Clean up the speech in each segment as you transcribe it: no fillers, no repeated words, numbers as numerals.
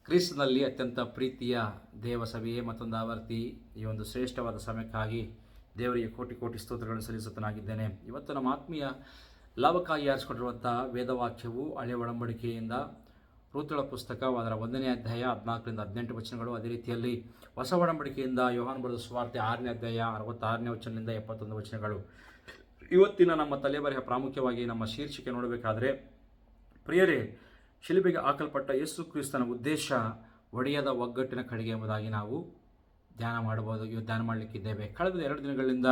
ಕ್ರಿಸ್ತನಲ್ಲಿ ಅತ್ಯಂತ ಪ್ರೀತಿಯ ದೇವಸಭೆಯೇ ಮತ್ತೊಂದು ಆವರ್ತಿ ಈ ಒಂದು ಶ್ರೇಷ್ಠವಾದ ಸಮಯಕ್ಕಾಗಿ ದೇವರಿಗೆ ಕೋಟಿ ಕೋಟಿ ಸ್ತೋತ್ರಗಳನ್ನು ಸಲ್ಲಿಸುತ್ತನಾಗಿದ್ದೇನೆ. ಇವತ್ತು ನಮ್ಮ ಆತ್ಮೀಯ ಲಾಭಕ್ಕಾಗಿ ಆರಿಸಿಕೊಂಡಿರುವಂಥ ವೇದವಾಕ್ಯವು ಹಳೆಯ ಒಡಂಬಡಿಕೆಯಿಂದ ರೂತುಳ ಪುಸ್ತಕ ಅದರ 1ನೇ ಅಧ್ಯಾಯ 14ರಿಂದ 18 ವಚನಗಳು. ಅದೇ ರೀತಿಯಲ್ಲಿ ಹೊಸ ಒಡಂಬಡಿಕೆಯಿಂದ ಯೋಹಾನ ಬರೆದ ಸುವಾರ್ತೆ 6ನೇ ಅಧ್ಯಾಯ 66ನೇ ವಚನದಿಂದ 71 ವಚನಗಳು. ಇವತ್ತಿನ ನಮ್ಮ ತಲೆಬರೆಹ ಪ್ರಾಮುಖ್ಯವಾಗಿ ನಮ್ಮ ಶೀರ್ಷಿಕೆ ನೋಡಬೇಕಾದರೆ, ಪ್ರಿಯರೇ, ಶಿಲುಬೆಗೆ ಹಾಕಲ್ಪಟ್ಟ ಯೇಸು ಕ್ರಿಸ್ತನ ಉದ್ದೇಶ ಒಡೆಯದ ಒಗ್ಗಟ್ಟಿನ ಕಡೆಗೆ ಎಂಬುದಾಗಿ ನಾವು ಧ್ಯಾನ ಮಾಡಲಿಕ್ಕಿದ್ದೇವೆ. ಕಳೆದ 2 ದಿನಗಳಿಂದ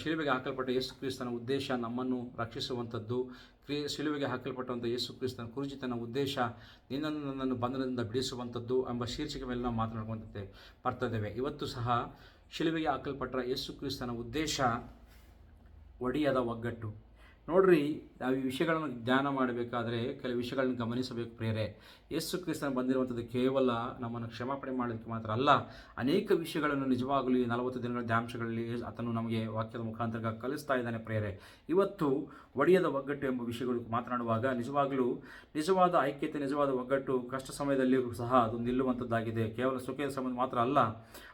ಶಿಲುಬೆಗೆ ಹಾಕಲ್ಪಟ್ಟ ಯೇಸು ಕ್ರಿಸ್ತನ ಉದ್ದೇಶ ನಮ್ಮನ್ನು ರಕ್ಷಿಸುವಂಥದ್ದು, ಶಿಲುಬೆಗೆ ಹಾಕಲ್ಪಟ್ಟಂಥ ಯೇಸು ಕ್ರಿಸ್ತನ ಕುರಿಚಿತನ ಉದ್ದೇಶ ನನ್ನನ್ನು ಬಂಧನದಿಂದ ಬಿಡಿಸುವಂಥದ್ದು ಎಂಬ ಶೀರ್ಷಿಕೆ ಮೇಲೆ ನಾವು ಮಾತನಾಡುವಂತೆ ಬರ್ತಿದ್ದೇವೆ. ಇವತ್ತು ಸಹ ಶಿಲುಬೆಗೆ ಹಾಕಲ್ಪಟ್ಟ ಯೇಸು ಕ್ರಿಸ್ತನ ಉದ್ದೇಶ ಒಡೆಯದ ಒಗ್ಗಟ್ಟು. ನೋಡ್ರಿ, ನಾವು ಈ ವಿಷಯಗಳನ್ನು ಧ್ಯಾನ ಮಾಡಬೇಕಾದ್ರೆ ಕೆಲವು ವಿಷಯಗಳನ್ನು ಗಮನಿಸಬೇಕು. ಪ್ರಿಯರೇ, ಯೇಸು ಕ್ರಿಸ್ತನ ಬಂದಿರುವಂಥದ್ದು ಕೇವಲ ನಮ್ಮನ್ನು ಕ್ಷಮಾಪಣೆ ಮಾಡೋದಕ್ಕೆ ಮಾತ್ರ ಅಲ್ಲ, ಅನೇಕ ವಿಷಯಗಳನ್ನು ನಿಜವಾಗಲೂ ಈ 40 ದಿನಗಳ ಧ್ಯಾಂಶಗಳಲ್ಲಿ ಆತನು ನಮಗೆ ವಾಕ್ಯದ ಮುಖಾಂತರ ಕಲಿಸ್ತಾ ಇದ್ದಾನೆ. ಪ್ರಿಯರೇ, ಇವತ್ತು ಒಡೆಯದ ಒಗ್ಗಟ್ಟು ಎಂಬ ವಿಷಯಗಳು ಮಾತನಾಡುವಾಗ ನಿಜವಾಗಲೂ ನಿಜವಾದ ಐಕ್ಯತೆ, ನಿಜವಾದ ಒಗ್ಗಟ್ಟು ಕಷ್ಟ ಸಮಯದಲ್ಲಿಯೂ ಸಹ ಅದು ನಿಲ್ಲುವಂಥದ್ದಾಗಿದೆ. ಕೇವಲ ಸುಖದ ಸಮಯ ಮಾತ್ರ ಅಲ್ಲ,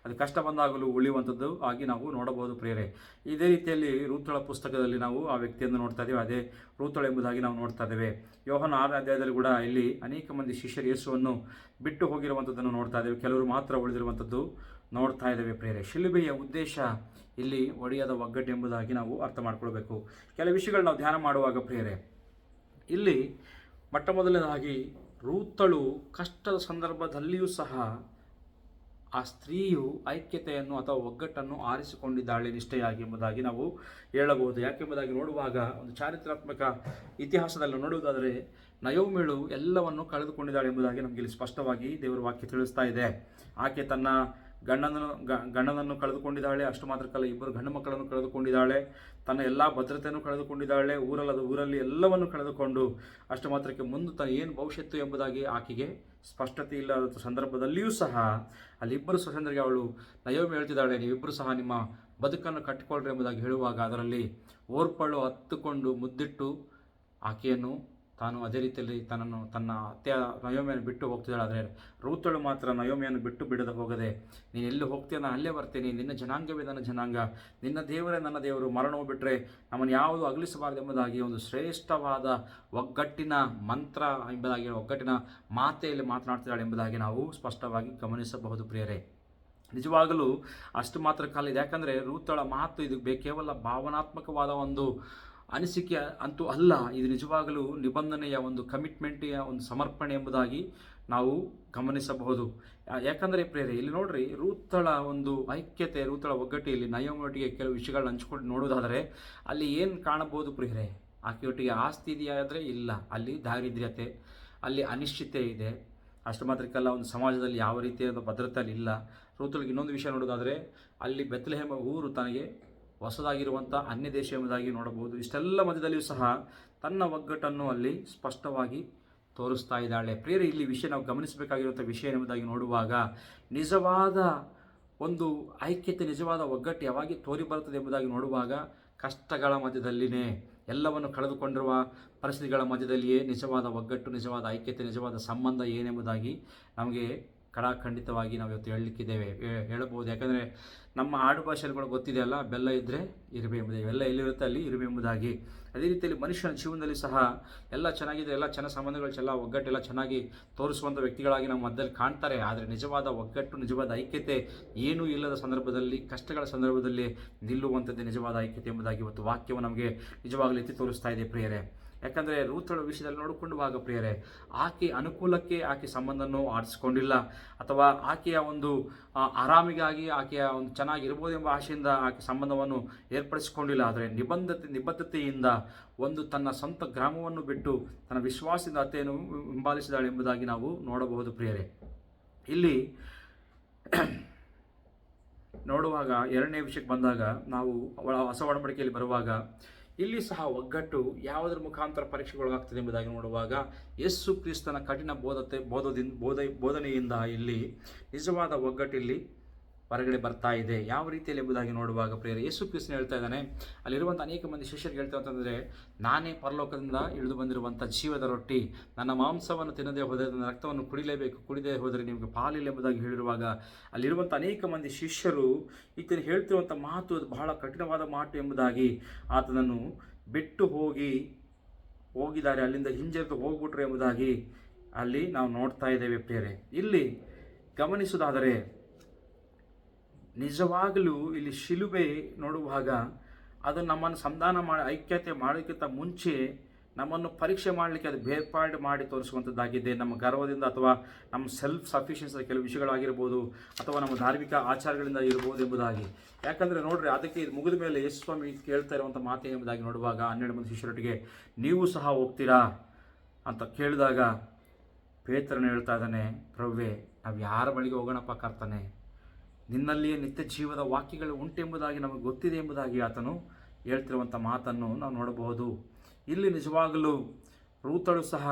ಅದು ಕಷ್ಟ ಬಂದಾಗಲೂ ಉಳಿಯುವಂಥದ್ದು ಆಗಿ ನಾವು ನೋಡಬಹುದು. ಪ್ರಿಯರೇ, ಇದೇ ರೀತಿಯಲ್ಲಿ ರೂತುಳ ಪುಸ್ತಕದಲ್ಲಿ ನಾವು ಆ ವ್ಯಕ್ತಿಯನ್ನು ನೋಡ್ತಾ ಇದ್ದೇವೆ. ಅದೇ ರೂತುಳ ಎಂಬುದಾಗಿ ನಾವು ನೋಡ್ತಾ ಇದ್ದೇವೆ. ಯೋಹಾನ 6ನೇ ಅಧ್ಯಾಯದಲ್ಲಿ ಕೂಡ ಇಲ್ಲಿ ಅನೇಕ ಮಂದಿ ಶಿಷ್ಯರು ಯೇಸುವನ್ನು ಬಿಟ್ಟು ಹೋಗಿರುವಂಥದ್ದನ್ನು ನೋಡ್ತಾ ಇದ್ದೇವೆ. ಕೆಲವರು ಮಾತ್ರ ಉಳಿದಿರುವಂಥದ್ದು ನೋಡ್ತಾ ಇದ್ದೇವೆ. ಪ್ರಿಯರೇ, ಶಿಲುಬೆಯ ಉದ್ದೇಶ ಇಲ್ಲಿ ಒಡೆಯದ ಒಗ್ಗಟ್ಟು ಎಂಬುದಾಗಿ ನಾವು ಅರ್ಥ ಮಾಡ್ಕೊಳ್ಬೇಕು. ಕೆಲವು ವಿಷಯಗಳು ನಾವು ಧ್ಯಾನ ಮಾಡುವಾಗ ಪ್ರಿಯರೇ, ಇಲ್ಲಿ ಮೊಟ್ಟ ಮೊದಲನೇದಾಗಿ ರೂತಳು ಕಷ್ಟದ ಸಂದರ್ಭದಲ್ಲಿಯೂ ಸಹ ಆ ಸ್ತ್ರೀಯು ಐಕ್ಯತೆಯನ್ನು ಅಥವಾ ಒಗ್ಗಟ್ಟನ್ನು ಆರಿಸಿಕೊಂಡಿದ್ದಾಳೆ ನಿಷ್ಠೆಯಾಗಿ ಎಂಬುದಾಗಿ ನಾವು ಹೇಳಬಹುದು. ಯಾಕೆಂಬುದಾಗಿ ನೋಡುವಾಗ ಒಂದು ಚಾರಿತ್ರಾತ್ಮಕ ಇತಿಹಾಸದಲ್ಲಿ ನೋಡುವುದಾದರೆ ನಯೋಮಿಳು ಎಲ್ಲವನ್ನು ಕಳೆದುಕೊಂಡಿದ್ದಾಳೆ ಎಂಬುದಾಗಿ ನಮಗೆ ಇಲ್ಲಿ ಸ್ಪಷ್ಟವಾಗಿ ದೇವರ ವಾಕ್ಯ ತಿಳಿಸ್ತಾ ಇದೆ. ಆಕೆ ತನ್ನ ಗಂಡನನ್ನು ಕಳೆದುಕೊಂಡಿದ್ದಾಳೆ. ಅಷ್ಟು ಮಾತ್ರಕ್ಕಲ್ಲ, 2 ಗಂಡು ಮಕ್ಕಳನ್ನು ಕಳೆದುಕೊಂಡಿದ್ದಾಳೆ. ತನ್ನ ಎಲ್ಲ ಭದ್ರತೆಯನ್ನು ಕಳೆದುಕೊಂಡಿದ್ದಾಳೆ. ಊರಲ್ಲಿ ಎಲ್ಲವನ್ನು ಕಳೆದುಕೊಂಡು ಅಷ್ಟು ಮಾತ್ರಕ್ಕೆ ಮುಂದೆ ತನ್ನ ಏನು ಭವಿಷ್ಯತ್ತು ಎಂಬುದಾಗಿ ಆಕೆಗೆ ಸ್ಪಷ್ಟತೆ ಇಲ್ಲದ ಸಂದರ್ಭದಲ್ಲಿಯೂ ಸಹ ಅಲ್ಲಿ 2 ಸಹೋದರರಿಗೆ ಅವಳು ನಯೋಮಿ ಹೇಳ್ತಿದ್ದಾಳೆ, ನೀವಿಬ್ಬರು ಸಹ ನಿಮ್ಮ ಬದುಕನ್ನು ಕಟ್ಟಿಕೊಳ್ಳ್ರಿ ಎಂಬುದಾಗಿ ಹೇಳುವಾಗ ಅದರಲ್ಲಿ ಓರ್ಪಳು ಹತ್ತುಕೊಂಡು ಮುದ್ದಿಟ್ಟು ಆಕೆಯನ್ನು ತಾನು ಅದೇ ರೀತಿಯಲ್ಲಿ ತನ್ನ ಅತ್ತೆಯ ನಯೋಮಿಯನ್ನು ಬಿಟ್ಟು ಹೋಗ್ತಿದ್ದಾಳೆ. ಆದರೆ ರೂತಳು ಮಾತ್ರ ನಯೋಮಿಯನ್ನು ಬಿಟ್ಟು ಬಿಡದೆ ಹೋಗದೆ, ನೀನು ಎಲ್ಲಿ ಹೋಗ್ತೀಯ, ನಾನು ಅಲ್ಲೇ ಬರ್ತೀನಿ, ನಿನ್ನ ಜನಾಂಗವೇ ನನ್ನ ಜನಾಂಗ, ನಿನ್ನ ದೇವರೇ ನನ್ನ ದೇವರು, ಮರಣವು ಬಿಟ್ಟರೆ ನಮ್ಮನ್ನು ಯಾವುದು ಅಗಲಿಸಬಾರದು ಎಂಬುದಾಗಿ ಒಂದು ಶ್ರೇಷ್ಠವಾದ ಒಗ್ಗಟ್ಟಿನ ಮಂತ್ರ ಎಂಬುದಾಗಿ, ಒಗ್ಗಟ್ಟಿನ ಮಾತೆಯಲ್ಲಿ ಮಾತನಾಡ್ತಿದ್ದಾಳೆ ಎಂಬುದಾಗಿ ನಾವು ಸ್ಪಷ್ಟವಾಗಿ ಗಮನಿಸಬಹುದು. ಪ್ರಿಯರೇ, ನಿಜವಾಗಲೂ ಅಷ್ಟು ಮಾತ್ರ ಕಾಲ ಇದೆ. ಯಾಕಂದರೆ ರೂತಳ ಮಾತು ಇದು ಕೇವಲ ಭಾವನಾತ್ಮಕವಾದ ಒಂದು ಅನಿಸಿಕೆ ಅಂತೂ ಅಲ್ಲ, ಇದು ನಿಜವಾಗಲೂ ನಿಬಂಧನೆಯ ಒಂದು ಕಮಿಟ್ಮೆಂಟಿಯ ಒಂದು ಸಮರ್ಪಣೆ ಎಂಬುದಾಗಿ ನಾವು ಗಮನಿಸಬಹುದು. ಯಾಕಂದರೆ ಪ್ರಿಯರೇ, ಇಲ್ಲಿ ನೋಡ್ರಿ, ರೂತಳ ಒಂದು ಐಕ್ಯತೆ, ರೂತಳ ಒಗ್ಗಟ್ಟಿಯಲ್ಲಿ ನಯೋಮಿಯೊಟ್ಟಿಗೆ ಕೆಲವು ವಿಷಯಗಳನ್ನ ಹಂಚ್ಕೊಂಡು ನೋಡೋದಾದರೆ ಅಲ್ಲಿ ಏನು ಕಾಣಬಹುದು ಪ್ರಿಯರೇ? ಆಕೆಯೊಟ್ಟಿಗೆ ಆಸ್ತಿ ಇದೆಯಾದರೆ ಇಲ್ಲ, ಅಲ್ಲಿ ದಾರಿದ್ರ್ಯತೆ, ಅಲ್ಲಿ ಅನಿಶ್ಚಿತೆ ಇದೆ. ಅಷ್ಟು ಮಾತ್ರಕ್ಕಲ್ಲ, ಒಂದು ಸಮಾಜದಲ್ಲಿ ಯಾವ ರೀತಿಯಾದ ಭದ್ರತೆ ಅಲ್ಲಿ ಇಲ್ಲ. ರೂತಳಿಗೆ ಇನ್ನೊಂದು ವಿಷಯ ನೋಡೋದಾದರೆ ಅಲ್ಲಿ ಬೆತ್ಲೆಹೇಮ ಊರು ತನಗೆ ಹೊಸದಾಗಿರುವಂಥ ಅನ್ಯ ದೇಶ ಎಂಬುದಾಗಿ ನೋಡಬಹುದು. ಇಷ್ಟೆಲ್ಲ ಮಧ್ಯದಲ್ಲಿಯೂ ಸಹ ತನ್ನ ಒಗ್ಗಟ್ಟನ್ನು ಅಲ್ಲಿ ಸ್ಪಷ್ಟವಾಗಿ ತೋರಿಸ್ತಾ ಇದ್ದಾಳೆ. ಪ್ರಿಯರೇ, ಇಲ್ಲಿ ವಿಷಯ ನಾವು ಗಮನಿಸಬೇಕಾಗಿರುವಂಥ ವಿಷಯ ಎಂಬುದಾಗಿ ನೋಡುವಾಗ ನಿಜವಾದ ಒಂದು ಐಕ್ಯತೆ, ನಿಜವಾದ ಒಗ್ಗಟ್ಟು ಯಾವಾಗ ತೋರಿ ಬರುತ್ತದೆ ಎಂಬುದಾಗಿ ನೋಡುವಾಗ ಕಷ್ಟಗಳ ಮಧ್ಯದಲ್ಲಿಯೇ, ಎಲ್ಲವನ್ನು ಕಳೆದುಕೊಂಡಿರುವ ಪರಿಸ್ಥಿತಿಗಳ ಮಧ್ಯದಲ್ಲಿಯೇ ನಿಜವಾದ ಒಗ್ಗಟ್ಟು, ನಿಜವಾದ ಐಕ್ಯತೆ, ನಿಜವಾದ ಸಂಬಂಧ ಏನೆಂಬುದಾಗಿ ನಮಗೆ ಖಂಡಿತವಾಗಿ ನಾವು ಇವತ್ತು ಹೇಳಬಹುದು. ಯಾಕಂದರೆ ನಮ್ಮ ಆಡು ಭಾಷೆಗಳು ಗೊತ್ತಿದೆಯಲ್ಲ, ಬೆಲ್ಲ ಇದ್ದರೆ ಇರುವೆ ಎಂಬುದಾಗಿ, ಎಲ್ಲ ಎಲ್ಲಿರುತ್ತೆ ಅಲ್ಲಿ ಇರುವೆ ಎಂಬುದಾಗಿ. ಅದೇ ರೀತಿಯಲ್ಲಿ ಮನುಷ್ಯನ ಜೀವನದಲ್ಲಿ ಸಹ ಎಲ್ಲ ಚೆನ್ನಾಗಿದೆ, ಎಲ್ಲ ಚೆನ್ನ ಸಂಬಂಧಗಳು ಒಗ್ಗಟ್ಟೆಲ್ಲ ಚೆನ್ನಾಗಿ ತೋರಿಸುವಂಥ ವ್ಯಕ್ತಿಗಳಾಗಿ ನಮ್ಮ ಮಧ್ಯದಲ್ಲಿ ಕಾಣ್ತಾರೆ. ಆದರೆ ನಿಜವಾದ ಒಗ್ಗಟ್ಟು, ನಿಜವಾದ ಐಕ್ಯತೆ ಏನೂ ಇಲ್ಲದ ಸಂದರ್ಭದಲ್ಲಿ, ಕಷ್ಟಗಳ ಸಂದರ್ಭದಲ್ಲಿ ನಿಲ್ಲುವಂಥದ್ದೇ ನಿಜವಾದ ಐಕ್ಯತೆ ಎಂಬುದಾಗಿ ಇವತ್ತು ವಾಕ್ಯವು ನಮಗೆ ನಿಜವಾಗಲೂ ಎತ್ತಿ ತೋರಿಸ್ತಾ ಇದೆ. ಪ್ರಿಯರೇ, ಯಾಕಂದರೆ ರೂತಳ ವಿಷಯದಲ್ಲಿ ನೋಡಿಕೊಂಡುವಾಗ ಪ್ರಿಯರೇ, ಆಕೆ ಅನುಕೂಲಕ್ಕೆ ಆಕೆ ಸಂಬಂಧವನ್ನು ಆರಿಸಿಕೊಂಡಿಲ್ಲ, ಅಥವಾ ಆಕೆಯ ಒಂದು ಆರಾಮಿಗಾಗಿ, ಆಕೆಯ ಒಂದು ಚೆನ್ನಾಗಿರ್ಬೋದು ಎಂಬ ಆಶೆಯಿಂದ ಆಕೆ ಸಂಬಂಧವನ್ನು ಏರ್ಪಡಿಸಿಕೊಂಡಿಲ್ಲ. ಆದರೆ ನಿಬದ್ಧತೆಯಿಂದ ಒಂದು ತನ್ನ ಸ್ವಂತ ಗ್ರಾಮವನ್ನು ಬಿಟ್ಟು ತನ್ನ ವಿಶ್ವಾಸದಿಂದ ಅತ್ತೆಯನ್ನು ಹಿಂಬಾಲಿಸಿದಾಳೆ ಎಂಬುದಾಗಿ ನಾವು ನೋಡಬಹುದು. ಪ್ರಿಯರೇ, ಇಲ್ಲಿ ನೋಡುವಾಗ 2ನೇ ವಿಷಯಕ್ಕೆ ಬಂದಾಗ, ನಾವು ಹೊಸ ಒಡಂಬಡಿಕೆಯಲ್ಲಿ ಬರುವಾಗ ಇಲ್ಲಿ ಸಹ ಒಗ್ಗಟ್ಟು ಯಾವುದರ ಮುಖಾಂತರ ಪರೀಕ್ಷೆಗೊಳಗಾಗ್ತದೆ ಎಂಬುದಾಗಿ ನೋಡುವಾಗ ಯೇಸು ಕ್ರಿಸ್ತನ ಕಠಿಣ ಬೋಧನೆಯಿಂದ ಇಲ್ಲಿ ನಿಜವಾದ ಒಗ್ಗಟ್ಟಿಲ್ಲಿ ಹೊರಗಡೆ ಬರ್ತಾ ಇದೆ. ಯಾವ ರೀತಿಯಲ್ಲಿ ಎಂಬುದಾಗಿ ನೋಡುವಾಗ ಪ್ರಿಯರೇ, ಯೇಸು ಕ್ರಿಸ್ತನು ಹೇಳ್ತಾ ಇದ್ದಾನೆ, ಅಲ್ಲಿರುವಂಥ ಅನೇಕ ಮಂದಿ ಶಿಷ್ಯರಿಗೆ ಹೇಳ್ತಾ ಅಂತಂದರೆ, ನಾನೇ ಪರಲೋಕದಿಂದ ಇಳಿದು ಬಂದಿರುವಂಥ ಜೀವದ ರೊಟ್ಟಿ, ನನ್ನ ಮಾಂಸವನ್ನು ತಿನ್ನದೇ ಹೋದರೆ ನನ್ನ ರಕ್ತವನ್ನು ಕುಡಿಲೇಬೇಕು, ಕುಡಿದೇ ಹೋದರೆ ನಿಮಗೆ ಪಾಲಿಲ್ಲ ಎಂಬುದಾಗಿ ಹೇಳಿರುವಾಗ ಅಲ್ಲಿರುವಂಥ ಅನೇಕ ಮಂದಿ ಶಿಷ್ಯರು ಈತನು ಹೇಳ್ತಿರುವಂಥ ಮಾತು ಅದು ಬಹಳ ಕಠಿಣವಾದ ಮಾತು ಎಂಬುದಾಗಿ ಆತನನ್ನು ಬಿಟ್ಟು ಹೋಗಿದ್ದಾರೆ, ಅಲ್ಲಿಂದ ಹಿಂಜರಿದು ಹೋಗ್ಬಿಟ್ರು ಎಂಬುದಾಗಿ ಅಲ್ಲಿ ನಾವು ನೋಡ್ತಾ ಇದ್ದೇವೆ ಪ್ರಿಯರೇ. ಇಲ್ಲಿ ಗಮನಿಸುವುದಾದರೆ ನಿಜವಾಗಲೂ ಇಲ್ಲಿ ಶಿಲುಬೆ ನೋಡುವಾಗ ಅದು ನಮ್ಮನ್ನು ಸಂಧಾನ ಮಾಡಿ ಐಕ್ಯತೆ ಮಾಡೋಕ್ಕಿಂತ ಮುಂಚೆ ನಮ್ಮನ್ನು ಪರೀಕ್ಷೆ ಮಾಡಲಿಕ್ಕೆ ಅದು ಬೇರ್ಪಾಡು ಮಾಡಿ ತೋರಿಸುವಂಥದ್ದಾಗಿದೆ. ನಮ್ಮ ಗರ್ವದಿಂದ ಅಥವಾ ನಮ್ಮ ಸೆಲ್ಫ್ ಸಫಿಷಿಯನ್ಸಿ ಕೆಲವು ವಿಷಯಗಳಾಗಿರ್ಬೋದು, ಅಥವಾ ನಮ್ಮ ಧಾರ್ಮಿಕ ಆಚಾರಗಳಿಂದ ಇರ್ಬೋದು ಎಂಬುದಾಗಿ. ಯಾಕಂದರೆ ನೋಡ್ರಿ, ಅದಕ್ಕೆ ಇದು ಮುಗಿದ ಮೇಲೆ ಯೇಸು ಸ್ವಾಮಿ ಕೇಳ್ತಾ ಇರುವಂಥ ಮಾತೆ ಎಂಬುದಾಗಿ ನೋಡುವಾಗ 12 ಮಂದಿ ಶಿಷ್ಯರೊಟ್ಟಿಗೆ ನೀವು ಸಹ ಹೋಗ್ತೀರಾ ಅಂತ ಕೇಳಿದಾಗ ಪೇತ್ರನು ಹೇಳ್ತಾ ಇದ್ದಾನೆ, ಪ್ರಭುವೇ, ನಾವು ಯಾರ ಬಳಿಗೆ ಹೋಗೋಣಪ್ಪ ಕರ್ತನೆ, ನಿನ್ನಲ್ಲಿಯೇ ನಿತ್ಯ ಜೀವದ ವಾಕ್ಯಗಳು ಉಂಟೆಂಬುದಾಗಿ ನಮಗೆ ಗೊತ್ತಿದೆ ಎಂಬುದಾಗಿ ಆತನು ಹೇಳ್ತಿರುವಂಥ ಮಾತನ್ನು ನಾವು ನೋಡಬಹುದು. ಇಲ್ಲಿ ನಿಜವಾಗಲೂ ರೂತಳು ಸಹ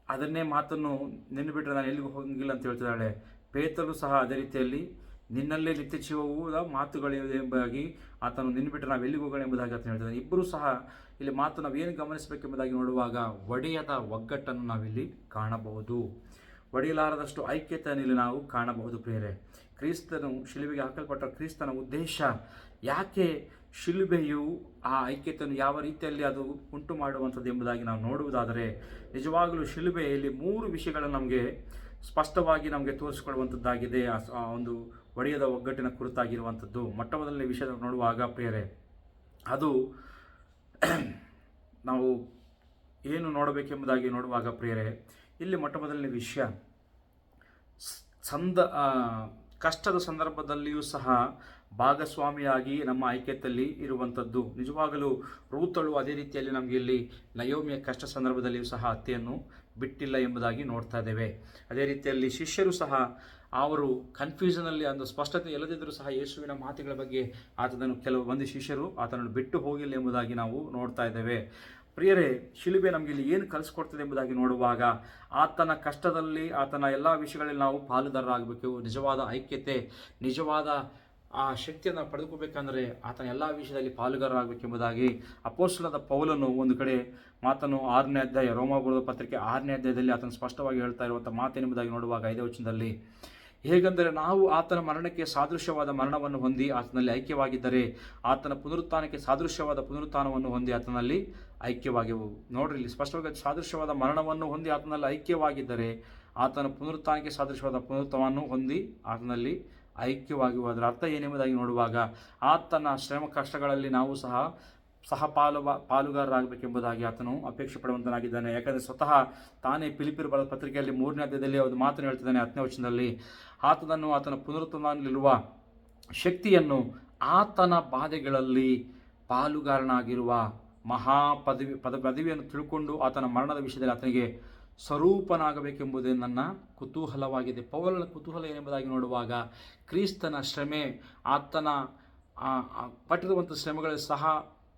ಅದನ್ನೇ ಮಾತನ್ನು ನೆನ್ನುಬಿಟ್ರೆ ನಾನು ಎಲ್ಲಿಗೂ ಹೋಗಂಗಿಲ್ಲ ಅಂತ ಹೇಳ್ತಿದ್ದಾಳೆ. ಪೇತ್ರನು ಸಹ ಅದೇ ರೀತಿಯಲ್ಲಿ ನಿನ್ನಲ್ಲೇ ನಿತ್ಯ ಜೀವದ ಮಾತುಗಳಿವೆ ಎಂಬುದಾಗಿ ಆತನು ನಿನ್ನುಬಿಟ್ರೆ ನಾವು ಎಲ್ಲಿಗೆ ಹೋಗೋಣ ಎಂಬುದಾಗಿ ಆತನು ಹೇಳ್ತಿದ್ದಾನೆ. ಇಬ್ಬರೂ ಸಹ ಇಲ್ಲಿ ಮಾತು ನಾವು ಏನು ಗಮನಿಸಬೇಕೆಂಬುದಾಗಿ ನೋಡುವಾಗ ಒಡೆಯದ ಒಗ್ಗಟ್ಟನ್ನು ನಾವಿಲ್ಲಿ ಕಾಣಬಹುದು. ಒಡೆಯಲಾರದಷ್ಟು ಐಕ್ಯತೆಯನ್ನು ಇಲ್ಲಿ ನಾವು ಕಾಣಬಹುದು ಪ್ರಿಯರೇ. ಕ್ರಿಸ್ತನು ಶಿಲುಬೆಗೆ ಹಾಕಲ್ಪಟ್ಟ ಕ್ರಿಸ್ತನ ಉದ್ದೇಶ ಯಾಕೆ ಶಿಲುಬೆಯು ಆ ಐಕ್ಯತೆಯನ್ನು ಯಾವ ರೀತಿಯಲ್ಲಿ ಅದು ಉಂಟು ಮಾಡುವಂಥದ್ದು ಎಂಬುದಾಗಿ ನಾವು ನೋಡುವುದಾದರೆ, ನಿಜವಾಗಲೂ ಶಿಲುಬೆಯಲ್ಲಿ 3 ವಿಷಯಗಳನ್ನು ನಮಗೆ ಸ್ಪಷ್ಟವಾಗಿ ನಮಗೆ ತೋರಿಸಿಕೊಡುವಂಥದ್ದಾಗಿದೆ. ಆ ಒಂದು ಒಡೆಯದ ಒಗ್ಗಟ್ಟಿನ ಕುರಿತಾಗಿರುವಂಥದ್ದು ಮೊಟ್ಟ ಮೊದಲನೇ ವಿಷಯ ನೋಡುವಾಗ ಪ್ರಿಯರೇ, ಅದು ನಾವು ಏನು ನೋಡಬೇಕೆಂಬುದಾಗಿ ನೋಡುವಾಗ ಪ್ರಿಯರೇ, ಇಲ್ಲಿ ಮೊಟ್ಟ ಮೊದಲನೇ ವಿಷಯ ಕಷ್ಟದ ಸಂದರ್ಭದಲ್ಲಿಯೂ ಸಹ ಭಾಗಸ್ವಾಮಿಯಾಗಿ ನಮ್ಮ ಐಕ್ಯತೆಯಲ್ಲಿ ಇರುವಂಥದ್ದು. ನಿಜವಾಗಲೂ ರೂತಳು ಅದೇ ರೀತಿಯಲ್ಲಿ ನಮಗೆ ಇಲ್ಲಿ ನಯೋಮಿಯ ಕಷ್ಟ ಸಂದರ್ಭದಲ್ಲಿಯೂ ಸಹ ಅತ್ತೆಯನ್ನು ಬಿಟ್ಟಿಲ್ಲ ಎಂಬುದಾಗಿ ನೋಡ್ತಾ ಇದ್ದೇವೆ. ಅದೇ ರೀತಿಯಲ್ಲಿ ಶಿಷ್ಯರು ಸಹ ಅವರು ಕನ್ಫ್ಯೂಷನಲ್ಲಿ ಒಂದು ಸ್ಪಷ್ಟತೆ ಇಲ್ಲದಿದ್ದರೂ ಸಹ ಯೇಸುವಿನ ಮಾತುಗಳ ಬಗ್ಗೆ ಆತನನ್ನು ಕೆಲವು ಮಂದಿ ಶಿಷ್ಯರು ಆತನನ್ನು ಬಿಟ್ಟು ಹೋಗಿಲ್ಲ ಎಂಬುದಾಗಿ ನಾವು ನೋಡ್ತಾ ಇದ್ದೇವೆ. ಪ್ರಿಯರೇ, ಶಿಲುಬೆ ನಮಗೆ ಇಲ್ಲಿ ಏನು ಕಲಿಸ್ಕೊಡ್ತದೆ ಎಂಬುದಾಗಿ ನೋಡುವಾಗ ಆತನ ಕಷ್ಟದಲ್ಲಿ ಆತನ ಎಲ್ಲ ವಿಷಯಗಳಲ್ಲಿ ನಾವು ಪಾಲುದಾರರಾಗಬೇಕು. ನಿಜವಾದ ಐಕ್ಯತೆ, ನಿಜವಾದ ಆ ಶಕ್ತಿಯನ್ನು ಪಡೆದುಕೋಬೇಕಂದ್ರೆ ಆತನ ಎಲ್ಲ ವಿಷಯದಲ್ಲಿ ಪಾಲುಗಾರರಾಗಬೇಕೆಂಬುದಾಗಿ ಅಪೊಸ್ತಲನಾದ ಪೌಲನು ಒಂದು ಕಡೆ ಮಾತನ್ನು 6ನೇ ಅಧ್ಯಾಯ ರೋಮಾಪುರದ ಪತ್ರಿಕೆ 6ನೇ ಅಧ್ಯಾಯದಲ್ಲಿ ಆತನು ಸ್ಪಷ್ಟವಾಗಿ ಹೇಳ್ತಾ ಇರುವಂಥ ಮಾತೇನೆಂಬುದಾಗಿ ನೋಡುವಾಗ 5ನೇ ವಚನದಲ್ಲಿ, ಹೇಗೆಂದರೆ ನಾವು ಆತನ ಮರಣಕ್ಕೆ ಸಾದೃಶ್ಯವಾದ ಮರಣವನ್ನು ಹೊಂದಿ ಆತನಲ್ಲಿ ಐಕ್ಯವಾಗಿದ್ದರೆ ಆತನ ಪುನರುತ್ಥಾನಕ್ಕೆ ಸಾದೃಶ್ಯವಾದ ಪುನರುತ್ಥಾನವನ್ನು ಹೊಂದಿ ಆತನಲ್ಲಿ ಐಕ್ಯವಾಗಿವು. ನೋಡ್ರಿ, ಇಲ್ಲಿ ಸ್ಪಷ್ಟವಾಗಿ ಸಾದೃಶ್ಯವಾದ ಮರಣವನ್ನು ಹೊಂದಿ ಆತನಲ್ಲಿ ಐಕ್ಯವಾಗಿದ್ದರೆ ಆತನ ಪುನರುತ್ಥಾನಕ್ಕೆ ಸಾದೃಶ್ಯವಾದ ಪುನರುತ್ಥಾನವನ್ನು ಹೊಂದಿ ಆತನಲ್ಲಿ ಐಕ್ಯವಾಗಿವು. ಅದರ ಅರ್ಥ ಏನೆಂಬುದಾಗಿ ನೋಡುವಾಗ ಆತನ ಶ್ರಮ ಕಷ್ಟಗಳಲ್ಲಿ ನಾವು ಸಹ ಪಾಲುಗಾರರಾಗಬೇಕೆಂಬುದಾಗಿ ಆತನು ಅಪೇಕ್ಷೆ ಪಡುವಂತನಾಗಿದ್ದಾನೆ. ಯಾಕಂದರೆ ಸ್ವತಃ ತಾನೇ ಫಿಲಿಪ್ಪಿಯರ ಬರೆದ ಪತ್ರಿಕೆಯಲ್ಲಿ 3ನೇ ಅಧ್ಯಾಯದಲ್ಲಿ ಒಂದು ಮಾತನ್ನು ಹೇಳ್ತಿದ್ದಾನೆ 10ನೇ ವಚನದಲ್ಲಿ, ಆತನನ್ನು ಆತನ ಪುನರುತ್ಥಾನದಲ್ಲಿರುವ ಶಕ್ತಿಯನ್ನು ಆತನ ಬಾಧೆಗಳಲ್ಲಿ ಪಾಲುಗಾರನಾಗಿರುವ ಪದವಿಯನ್ನು ತಿಳ್ಕೊಂಡು ಆತನ ಮರಣದ ವಿಷಯದಲ್ಲಿ ಆತನಿಗೆ ಸ್ವರೂಪನಾಗಬೇಕೆಂಬುದೇ ನನ್ನ ಕುತೂಹಲವಾಗಿದೆ. ಪೌಲನ ಕುತೂಹಲ ಏನೆಂಬುದಾಗಿ ನೋಡುವಾಗ ಕ್ರಿಸ್ತನ ಶ್ರಮೆ, ಆತನ ಪಟ್ಟಿರುವಂಥ ಶ್ರಮೆಗಳಲ್ಲಿ ಸಹ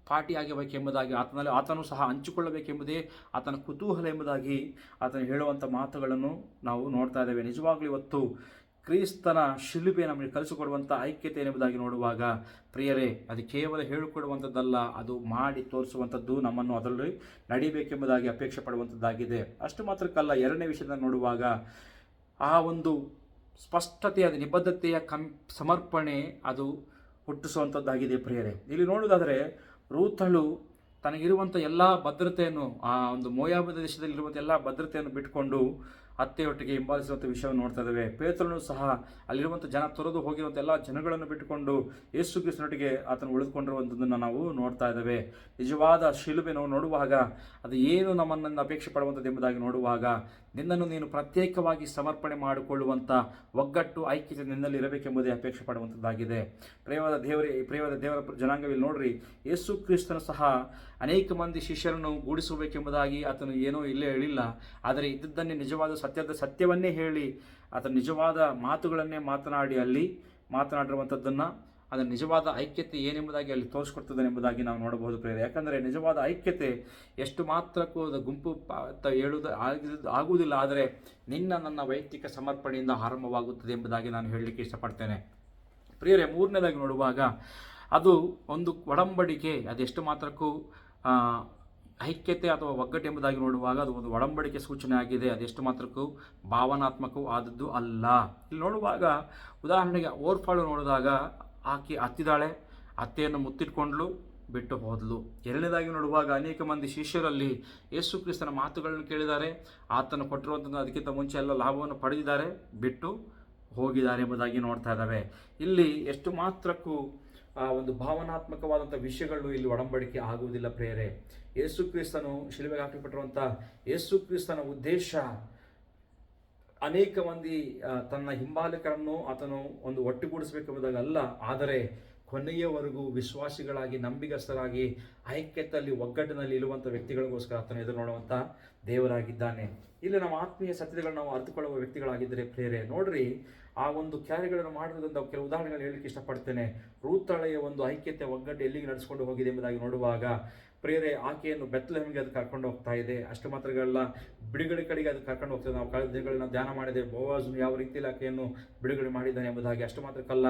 ಪಾಠಿಯಾಗಬೇಕೆಂಬುದಾಗಿ ಆತನು ಸಹ ಹಂಚಿಕೊಳ್ಳಬೇಕೆಂಬುದೇ ಆತನ ಕುತೂಹಲ ಎಂಬುದಾಗಿ ಆತನು ಹೇಳುವಂಥ ಮಾತುಗಳನ್ನು ನಾವು ನೋಡ್ತಾ ಇದ್ದೇವೆ. ನಿಜವಾಗ್ಲೂ ಇವತ್ತು ಕ್ರಿಸ್ತನ ಶಿಲುಬೆ ನಮಗೆ ಕಲಿಸಿಕೊಡುವಂಥ ಐಕ್ಯತೆ ಎಂಬುದಾಗಿ ನೋಡುವಾಗ ಪ್ರಿಯರೇ, ಅದು ಕೇವಲ ಹೇಳಿಕೊಡುವಂಥದ್ದಲ್ಲ, ಅದು ಮಾಡಿ ತೋರಿಸುವಂಥದ್ದು, ನಮ್ಮನ್ನು ಅದರಲ್ಲಿ ನಡಿಬೇಕೆಂಬುದಾಗಿ ಅಪೇಕ್ಷೆ ಪಡುವಂಥದ್ದಾಗಿದೆ. ಅಷ್ಟು ಮಾತ್ರಕ್ಕಲ್ಲ, 2ನೇ ವಿಷಯದ ನೋಡುವಾಗ ಆ ಒಂದು ಸ್ಪಷ್ಟತೆಯ ನಿಬದ್ಧತೆಯ ಸಮರ್ಪಣೆ ಅದು ಹುಟ್ಟಿಸುವಂಥದ್ದಾಗಿದೆ ಪ್ರಿಯರೇ. ಇಲ್ಲಿ ನೋಡುವುದಾದರೆ ರೂತಳು ತನಗಿರುವಂಥ ಎಲ್ಲ ಭದ್ರತೆಯನ್ನು, ಆ ಒಂದು ಮೋಯಾಬ ದೇಶದಲ್ಲಿರುವಂಥ ಎಲ್ಲ ಭದ್ರತೆಯನ್ನು ಬಿಟ್ಟುಕೊಂಡು ಅತ್ತೆಯೊಟ್ಟಿಗೆ ಹಿಂಬಾಲಿಸುವಂಥ ವಿಷಯವನ್ನು ನೋಡ್ತಾ ಇದ್ದೇವೆ. ಪೇತ್ರನು ಸಹ ಅಲ್ಲಿರುವಂಥ ಜನ ತೊರೆದು ಹೋಗಿರುವಂಥ ಎಲ್ಲ ಜನಗಳನ್ನು ಬಿಟ್ಟುಕೊಂಡು ಯೇಸು ಕ್ರಿಸ್ತನೊಟ್ಟಿಗೆ ಆತನು ಉಳಿದುಕೊಂಡಿರುವಂಥದ್ದನ್ನು ನಾವು ನೋಡ್ತಾ ಇದ್ದೇವೆ. ನಿಜವಾದ ಶಿಲುಬೆ ನಾವು ನೋಡುವಾಗ ಅದು ಏನು ನಮ್ಮನ್ನು ಅಪೇಕ್ಷೆ ಪಡುವಂಥದ್ದು ಎಂಬುದಾಗಿ ನೋಡುವಾಗ, ನಿನ್ನನ್ನು ನೀನು ಪ್ರತ್ಯೇಕವಾಗಿ ಸಮರ್ಪಣೆ ಮಾಡಿಕೊಳ್ಳುವಂಥ ಒಗ್ಗಟ್ಟು, ಐಕ್ಯತೆ ನಿನ್ನಲ್ಲಿ ಇರಬೇಕೆಂಬುದೇ ಅಪೇಕ್ಷೆ ಪಡುವಂಥದ್ದಾಗಿದೆ. ಪ್ರಿಯವಾದ ದೇವರ ಜನಾಂಗದಲ್ಲಿ ನೋಡ್ರಿ, ಯೇಸು ಕ್ರಿಸ್ತನು ಸಹ ಅನೇಕ ಮಂದಿ ಶಿಷ್ಯರನ್ನು ಗೂಡಿಸಬೇಕೆಂಬುದಾಗಿ ಆತನು ಏನೋ ಇಲ್ಲೇ ಹೇಳಿಲ್ಲ. ಆದರೆ ಇದ್ದದ್ದನ್ನೇ ನಿಜವಾದ ಸತ್ಯವನ್ನೇ ಹೇಳಿ ಆತನ ನಿಜವಾದ ಮಾತುಗಳನ್ನೇ ಮಾತನಾಡಿರುವಂಥದ್ದನ್ನು ಅದರ ನಿಜವಾದ ಐಕ್ಯತೆ ಏನೆಂಬುದಾಗಿ ಅಲ್ಲಿ ತೋರಿಸ್ಕೊಡ್ತದೆ ಎಂಬುದಾಗಿ ನಾವು ನೋಡಬಹುದು ಪ್ರಿಯರೇ. ಯಾಕಂದರೆ ನಿಜವಾದ ಐಕ್ಯತೆ ಎಷ್ಟು ಮಾತ್ರಕ್ಕೂ ಅದು ಗುಂಪು ಹೇಳುವುದು ಆಗುವುದಿಲ್ಲ, ಆದರೆ ನನ್ನ ವೈಯಕ್ತಿಕ ಸಮರ್ಪಣೆಯಿಂದ ಆರಂಭವಾಗುತ್ತದೆ ಎಂಬುದಾಗಿ ನಾನು ಹೇಳಲಿಕ್ಕೆ ಇಷ್ಟಪಡ್ತೇನೆ ಪ್ರಿಯರೇ. ಮೂರನೇದಾಗಿ ನೋಡುವಾಗ ಅದು ಒಂದು ಒಡಂಬಡಿಕೆ, ಅದೆಷ್ಟು ಮಾತ್ರಕ್ಕೂ ಐಕ್ಯತೆ ಅಥವಾ ಒಗ್ಗಟ್ಟು ಎಂಬುದಾಗಿ ನೋಡುವಾಗ ಅದು ಒಂದು ಒಡಂಬಡಿಕೆ ಸೂಚನೆ ಆಗಿದೆ, ಅದೆಷ್ಟು ಮಾತ್ರಕ್ಕೂ ಭಾವನಾತ್ಮಕವೂ ಆದದ್ದು ಅಲ್ಲ. ಇಲ್ಲಿ ನೋಡುವಾಗ ಉದಾಹರಣೆಗೆ ಓರ್ಫಾಳು ನೋಡಿದಾಗ ಆಕೆ ಹತ್ತಿದಾಳೆ, ಅತ್ತೆಯನ್ನು ಮುತ್ತಿಟ್ಕೊಂಡ್ಲು, ಬಿಟ್ಟು ಹೋದಲು. ಎರಡನೇದಾಗಿ ನೋಡುವಾಗ ಅನೇಕ ಮಂದಿ ಶಿಷ್ಯರಲ್ಲಿ ಯೇಸು ಕ್ರಿಸ್ತನ ಮಾತುಗಳನ್ನು ಕೇಳಿದ್ದಾರೆ, ಆತನು ಕೊಟ್ಟಿರುವಂಥದ್ದು ಅದಕ್ಕಿಂತ ಮುಂಚೆ ಎಲ್ಲ ಲಾಭವನ್ನು ಪಡೆದಿದ್ದಾರೆ, ಬಿಟ್ಟು ಹೋಗಿದ್ದಾರೆ ಎಂಬುದಾಗಿ ನೋಡ್ತಾ ಇದ್ದಾವೆ. ಇಲ್ಲಿ ಎಷ್ಟು ಮಾತ್ರಕ್ಕೂ ಒಂದು ಭಾವನಾತ್ಮಕವಾದಂಥ ವಿಷಯಗಳು ಇಲ್ಲಿ ಒಡಂಬಡಿಕೆ ಆಗುವುದಿಲ್ಲ ಪ್ರಿಯರೇ. ಯೇಸು ಕ್ರಿಸ್ತನು ಶಿಲುಬೆಗೆ ಹಾಕಲ್ಪಟ್ಟಿರುವಂಥ ಯೇಸು ಕ್ರಿಸ್ತನ ಉದ್ದೇಶ ಅನೇಕ ಮಂದಿ ತನ್ನ ಹಿಂಬಾಲಕರನ್ನು ಆತನು ಒಂದು ಒಟ್ಟುಗೂಡಿಸಬೇಕೆಂಬುದಾಗಿ ಅಲ್ಲ, ಆದರೆ ಕೊನೆಯವರೆಗೂ ವಿಶ್ವಾಸಿಗಳಾಗಿ ನಂಬಿಗಸ್ತರಾಗಿ ಐಕ್ಯತೆಯಲ್ಲಿ ಒಗ್ಗಟ್ಟಿನಲ್ಲಿ ಇರುವಂಥ ವ್ಯಕ್ತಿಗಳಿಗೋಸ್ಕರ ಆತನು ಎದುರು ನೋಡುವಂಥ ದೇವರಾಗಿದ್ದಾನೆ. ಇಲ್ಲಿ ನಮ್ಮ ಆತ್ಮೀಯ ಸತ್ಯಗಳನ್ನು ನಾವು ಅರ್ಥಕೊಳ್ಳುವ ವ್ಯಕ್ತಿಗಳಾಗಿದ್ದರೆ ಪ್ರೇರೆ ನೋಡ್ರಿ, ಆ ಒಂದು ಕಾರ್ಯಗಳನ್ನು ಮಾಡಿರೋದ್ರಿಂದ ಕೆಲವು ಉದಾಹರಣೆಗಳು ಹೇಳಲಿಕ್ಕೆ ಇಷ್ಟಪಡ್ತೇನೆ. ರೂತಳೆಯ ಒಂದು ಐಕ್ಯತೆ ಒಗ್ಗಟ್ಟು ಎಲ್ಲಿಗೆ ನಡೆಸಿಕೊಂಡು ಹೋಗಿದೆ ಎಂಬುದಾಗಿ ನೋಡುವಾಗ ಪ್ರೇರೆ ಆಕೆಯನ್ನು ಬೆತ್ಲೆಹೇಮಿಗೆ ಅದು ಕರ್ಕೊಂಡು ಹೋಗ್ತಾ ಇದೆ. ಅಷ್ಟು ಮಾತ್ರಗಳಲ್ಲ, ಬಿಡುಗಡೆ ಕಡೆಗೆ ಅದು ಕರ್ಕೊಂಡು ಹೋಗ್ತದೆ. ನಾವು ಕಳೆದ ದಿನಗಳನ್ನ ಧ್ಯಾನ ಮಾಡಿದೆ, ಬೋವಾಜನು ಯಾವ ರೀತಿಯಲ್ಲಿ ಆಕೆಯನ್ನು ಬಿಡುಗಡೆ ಮಾಡಿದ್ದಾನೆ ಎಂಬುದಾಗಿ. ಅಷ್ಟು ಮಾತ್ರಕ್ಕಲ್ಲ,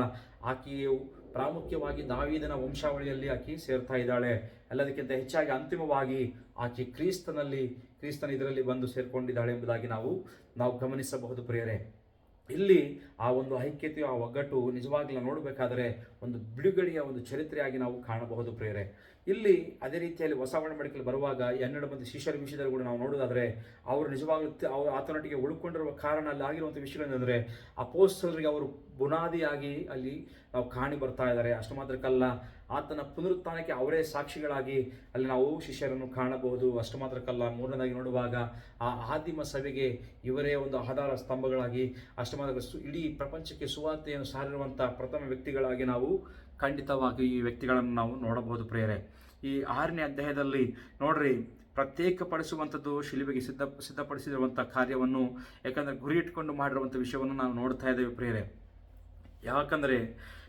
ಆಕೆಯು ಪ್ರಾಮುಖ್ಯವಾಗಿ ದಾವೀದನ ವಂಶಾವಳಿಯಲ್ಲಿ ಆಕೆ ಸೇರ್ತಾ ಇದ್ದಾಳೆ. ಎಲ್ಲದಕ್ಕಿಂತ ಹೆಚ್ಚಾಗಿ ಅಂತಿಮವಾಗಿ ಆಕೆ ಕ್ರಿಸ್ತನ ಇದರಲ್ಲಿ ಬಂದು ಸೇರ್ಕೊಂಡಿದ್ದಾಳೆ ಎಂಬುದಾಗಿ ನಾವು ಗಮನಿಸಬಹುದು ಪ್ರಿಯರೇ. ಇಲ್ಲಿ ಆ ಒಂದು ಐಕ್ಯತೆಯು ಆ ಒಗ್ಗಟ್ಟು ನಿಜವಾಗ್ಲೂ ನೋಡಬೇಕಾದರೆ ಒಂದು ಬಿಡುಗಡೆಯ ಒಂದು ಚರಿತ್ರೆಯಾಗಿ ನಾವು ಕಾಣಬಹುದು ಪ್ರಿಯರೇ. ಇಲ್ಲಿ ಅದೇ ರೀತಿಯಲ್ಲಿ ಹೊಸ ಒಡಂಬಡಿಕೆಯಲ್ಲಿ ಬರುವಾಗ 12 ಮಂದಿ ಶಿಷ್ಯರ ವಿಷಯದಲ್ಲಿ ಕೂಡ ನಾವು ನೋಡೋದಾದರೆ ಅವರು ನಿಜವಾಗ್ಲೂ ಅವರು ಆತನೊಟ್ಟಿಗೆ ಉಳ್ಕೊಂಡಿರುವ ಕಾರಣ ಅಲ್ಲಿ ಆಗಿರುವಂಥ ವಿಷಯಗಳೇನೆಂದರೆ ಅಪೊಸ್ತಲರಿಗೆ ಅವರು ಬುನಾದಿಯಾಗಿ ಅಲ್ಲಿ ನಾವು ಕಾಣಿ ಬರ್ತಾ ಇದ್ದಾರೆ. ಅಷ್ಟು ಮಾತ್ರಕ್ಕಲ್ಲ, ಆತನ ಪುನರುತ್ಥಾನಕ್ಕೆ ಅವರೇ ಸಾಕ್ಷಿಗಳಾಗಿ ಅಲ್ಲಿ ನಾವು ಶಿಷ್ಯರನ್ನು ಕಾಣಬಹುದು. ಅಷ್ಟು ಮಾತ್ರಕ್ಕಲ್ಲ, ಮೂರನೇದಾಗಿ ನೋಡುವಾಗ ಆ ಆದಿಮ ಸಭೆಗೆ ಇವರೇ ಒಂದು ಆಧಾರ ಸ್ತಂಭಗಳಾಗಿ, ಅಷ್ಟು ಮಾತ್ರ ಇಡೀ ಪ್ರಪಂಚಕ್ಕೆ ಸುವಾರ್ತೆಯನ್ನು ಸಾರಿರುವಂಥ ಪ್ರಥಮ ವ್ಯಕ್ತಿಗಳಾಗಿ ನಾವು ಖಂಡಿತವಾಗಿ ಈ ವ್ಯಕ್ತಿಗಳನ್ನು ನಾವು ನೋಡಬಹುದು ಪ್ರಿಯರೇ. ಈ 6ನೇ ಅಧ್ಯಾಯದಲ್ಲಿ ನೋಡ್ರಿ, ಪ್ರತ್ಯೇಕಪಡಿಸುವಂಥದ್ದು ಶಿಲುಬೆಗೆ ಸಿದ್ಧಪಡಿಸಿರುವಂಥ ಕಾರ್ಯವನ್ನು, ಯಾಕಂದರೆ ಗುರಿ ಇಟ್ಕೊಂಡು ಮಾಡಿರುವಂಥ ವಿಷಯವನ್ನು ನಾವು ನೋಡ್ತಾ ಇದ್ದೇವೆ ಪ್ರಿಯರೇ. ಯಾಕಂದರೆ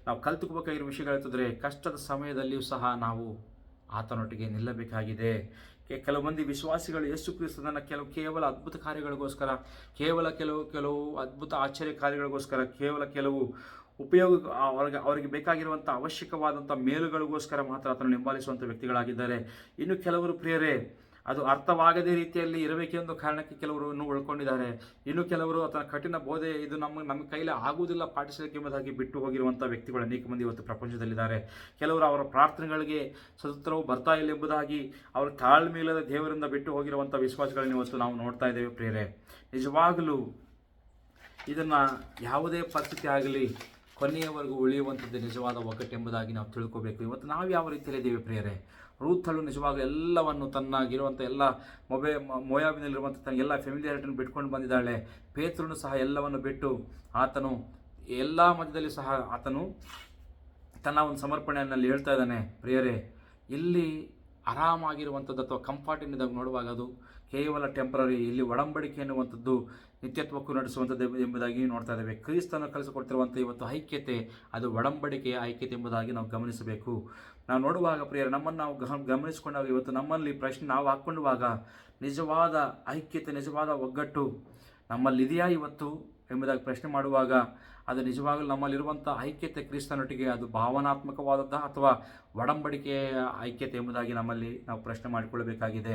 ನಾವು ಕಲ್ತುಕೋಬೇಕಾಗಿರೋ ವಿಷಯಗಳಿರ್ತಂದರೆ ಕಷ್ಟದ ಸಮಯದಲ್ಲಿಯೂ ಸಹ ನಾವು ಆತನೊಟ್ಟಿಗೆ ನಿಲ್ಲಬೇಕಾಗಿದೆ. ಕೆಲವು ಮಂದಿ ವಿಶ್ವಾಸಿಗಳು ಯೇಸು ಕ್ರಿಸ್ತನನ್ನು ಕೇವಲ ಅದ್ಭುತ ಕಾರ್ಯಗಳಿಗೋಸ್ಕರ, ಕೆಲವು ಅದ್ಭುತ ಆಶ್ಚರ್ಯ ಕಾರ್ಯಗಳಿಗೋಸ್ಕರ, ಕೆಲವು ಉಪಯೋಗ ಅವರಿಗೆ ಬೇಕಾಗಿರುವಂಥ ಅವಶ್ಯಕವಾದಂಥ ಮೇಲುಗಳಿಗೋಸ್ಕರ ಮಾತ್ರ ಆತನನ್ನು ಹಿಂಬಾಲಿಸುವಂಥ ವ್ಯಕ್ತಿಗಳಾಗಿದ್ದಾರೆ. ಇನ್ನು ಕೆಲವರು ಪ್ರಿಯರೇ ಅದು ಅರ್ಥವಾಗದೇ ರೀತಿಯಲ್ಲಿ ಇರಬೇಕೆಂದು ಕಾರಣಕ್ಕೆ ಕೆಲವರು ಇನ್ನೂ ಉಳ್ಕೊಂಡಿದ್ದಾರೆ. ಇನ್ನು ಕೆಲವರು ಆತನ ಕಠಿಣ ಬೋಧೆ ಇದು ನಮ್ಮ ಕೈಲಿ ಆಗುವುದಿಲ್ಲ ಪಾಠಿಸಲಿಕ್ಕೆ ಎಂಬುದಾಗಿ ಬಿಟ್ಟು ಹೋಗಿರುವಂಥ ವ್ಯಕ್ತಿಗಳು ಅನೇಕ ಮಂದಿ ಇವತ್ತು ಪ್ರಪಂಚದಲ್ಲಿದ್ದಾರೆ. ಕೆಲವರು ಅವರ ಪ್ರಾರ್ಥನೆಗಳಿಗೆ ಸದುತ್ತರವು ಬರ್ತಾ ಇಲ್ಲ ಎಂಬುದಾಗಿ ಅವರು ತಾಳ್ಮೆಯಿಲ್ಲದ ದೇವರಿಂದ ಬಿಟ್ಟು ಹೋಗಿರುವಂಥ ವಿಶ್ವಾಸಗಳನ್ನು ಇವತ್ತು ನಾವು ನೋಡ್ತಾ ಇದ್ದೇವೆ ಪ್ರಿಯರೇ. ನಿಜವಾಗಲೂ ಇದನ್ನು ಯಾವುದೇ ಪರಿಸ್ಥಿತಿ ಆಗಲಿ ಕೊನೆಯವರೆಗೂ ಉಳಿಯುವಂಥದ್ದು ನಿಜವಾದ ಒಗ್ಗಟ್ಟು ಎಂಬುದಾಗಿ ನಾವು ತಿಳ್ಕೋಬೇಕು. ಇವತ್ತು ನಾವು ಯಾವ ರೀತಿಯಲ್ಲಿದ್ದೇವೆ ಪ್ರಿಯರೇ? ರೂಥಳು ನಿಜವಾಗಲೂ ಎಲ್ಲವನ್ನು ತನ್ನಾಗಿರುವಂಥ ಎಲ್ಲ ಮೋಯಾಬಿನಲ್ಲಿರುವಂಥ ತನ್ನ ಎಲ್ಲ ಫ್ಯಾಮಿಲಿಯಾರಿಟಿಯನ್ನು ಬಿಟ್ಕೊಂಡು ಬಂದಿದ್ದಾಳೆ. ಪೇತ್ರನು ಸಹ ಎಲ್ಲವನ್ನು ಬಿಟ್ಟು ಆತನು ಎಲ್ಲ ಮಧ್ಯದಲ್ಲಿ ಸಹ ಆತನು ತನ್ನ ಒಂದು ಸಮರ್ಪಣೆಯಲ್ಲಿ ಹೇಳ್ತಾ ಇದ್ದಾನೆ ಪ್ರಿಯರೇ. ಇಲ್ಲಿ ಆರಾಮಾಗಿರುವಂಥದ್ದು ಅಥವಾ ಕಂಫರ್ಟ್ ಎನ್ನುವುದಾಗ ನೋಡುವಾಗ ಅದು ಕೇವಲ ಟೆಂಪರರಿ. ಇಲ್ಲಿ ಒಡಂಬಡಿಕೆ ಎನ್ನುವಂಥದ್ದು ನಿತ್ಯತ್ವಕ್ಕೂ ನಡೆಸುವಂಥದ್ದು ಎಂಬುದಾಗಿ ನೋಡ್ತಾ ಇದ್ದೇವೆ. ಕ್ರಿಸ್ತನು ಕಲಿಸಿಕೊಡ್ತಿರುವಂಥ ಇವತ್ತು ಐಕ್ಯತೆ ಅದು ಒಡಂಬಡಿಕೆಯ ಐಕ್ಯತೆ ಎಂಬುದಾಗಿ ನಾವು ಗಮನಿಸಬೇಕು. ನಾವು ನೋಡುವಾಗ ಪ್ರಿಯರೇ, ನಮ್ಮನ್ನು ನಾವು ಗಮನಿಸಿಕೊಂಡಾಗ ಇವತ್ತು ನಮ್ಮಲ್ಲಿ ಪ್ರಶ್ನೆ ನಾವು ಹಾಕ್ಕೊಳ್ಳುವಾಗ ನಿಜವಾದ ಐಕ್ಯತೆ, ನಿಜವಾದ ಒಗ್ಗಟ್ಟು ನಮ್ಮಲ್ಲಿದೆಯಾ ಇವತ್ತು ಎಂಬುದಾಗಿ ಪ್ರಶ್ನೆ ಮಾಡುವಾಗ ಅದು ನಿಜವಾಗಲೂ ನಮ್ಮಲ್ಲಿರುವಂಥ ಐಕ್ಯತೆ ಕ್ರಿಸ್ತನೊಟ್ಟಿಗೆ ಅದು ಭಾವನಾತ್ಮಕವಾದದ್ದ ಅಥವಾ ಒಡಂಬಡಿಕೆಯ ಐಕ್ಯತೆ ಎಂಬುದಾಗಿ ನಾವು ಪ್ರಶ್ನೆ ಮಾಡಿಕೊಳ್ಳಬೇಕಾಗಿದೆ.